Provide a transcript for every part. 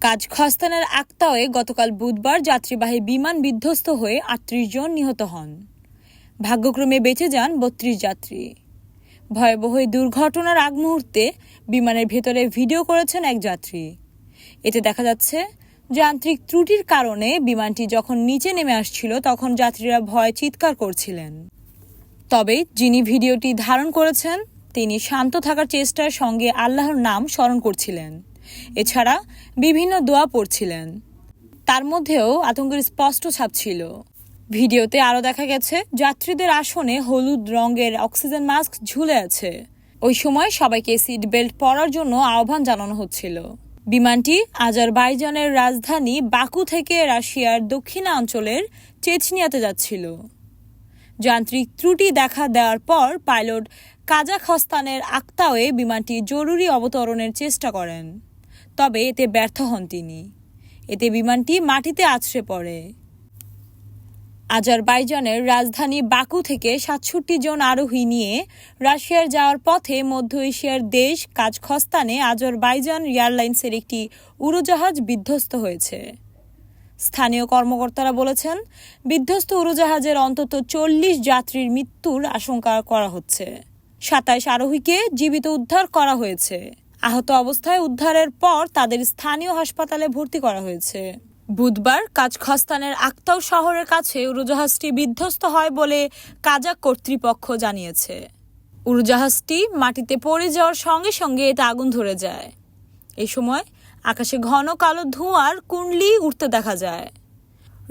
কাজাখস্তানের আক্তাওয়ে গতকাল বুধবার যাত্রীবাহী বিমান বিধ্বস্ত হয়ে ৩৮ জন নিহত হন। ভাগ্যক্রমে বেঁচে যান ৩২ যাত্রী। ভয়াবহ এই দুর্ঘটনার আগ মুহূর্তে বিমানের ভেতরে ভিডিও করেছেন এক যাত্রী। এতে দেখা যাচ্ছে যান্ত্রিক ত্রুটির কারণে বিমানটি যখন নিচে নেমে আসছিল তখন যাত্রীরা ভয়ে চিৎকার করছিলেন। তবে যিনি ভিডিওটি ধারণ করেছেন তিনি শান্ত থাকার চেষ্টার সঙ্গে আল্লাহর নাম স্মরণ করছিলেন। এছাড়া বিভিন্ন দোয়া পড়ছিলেন। তার মধ্যেও আতঙ্কের স্পষ্ট ছাপ ছিল। ভিডিওতে আরও দেখা গেছে যাত্রীদের আসনে হলুদ রঙের অক্সিজেন মাস্ক ঝুলে আছে। ওই সময় সবাইকে সিট বেল্ট পরার জন্য আহ্বান জানানো হচ্ছিল। বিমানটি আজারবাইজানের রাজধানী বাকু থেকে রাশিয়ার দক্ষিণাঞ্চলের চেচনিয়াতে যাচ্ছিল। যান্ত্রিক ত্রুটি দেখা দেওয়ার পর পাইলট কাজাখস্তানের আক্তাওয়ে বিমানটি জরুরি অবতরণের চেষ্টা করেন, তবে এতে ব্যর্থ হন তিনি। এতে বিমানটি মাটিতে আছড়ে পড়ে। আজারবাইজানের রাজধানী বাকু থেকে ৬৭ জন আরোহী নিয়ে রাশিয়ার যাওয়ার পথে মধ্য এশিয়ার দেশ কাজাখস্তানে আজারবাইজান এয়ারলাইন্সের একটি উড়োজাহাজ বিধ্বস্ত হয়েছে। স্থানীয় কর্মকর্তারা বলেছেন, বিধ্বস্ত উড়োজাহাজের অন্তত ৪০ যাত্রীর মৃত্যুর আশঙ্কা করা হচ্ছে। ২৭ আরোহীকে জীবিত উদ্ধার করা হয়েছে। আহত অবস্থায় উদ্ধারের পর তাদের স্থানীয় হাসপাতালে ভর্তি করা হয়েছে। বুধবার কাজাখস্তানের আক্তাও শহরের কাছে উড়োজাহাজটি বিধ্বস্ত হয় বলে কাজাক কর্তৃপক্ষ জানিয়েছে। উড়োজাহাজটি মাটিতে পড়ে যাওয়ার সঙ্গে সঙ্গে এতে আগুন ধরে যায়। এই সময় আকাশে ঘন কালো ধোঁয়ার কুণ্ডলি উঠতে দেখা যায়।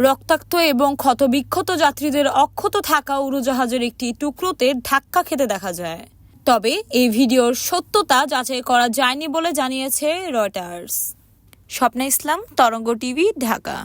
রক্তাক্ত এবং ক্ষতবিক্ষত যাত্রীদের অক্ষত থাকা উড়োজাহাজের একটি টুকরোতে ধাক্কা খেতে দেখা যায়। তবে এই ভিডিওর সত্যতা যাচাই করা যায়নি বলে জানিয়েছে রয়টার্স। স্বপ্না ইসলাম, তরঙ্গ টিভি, ঢাকা।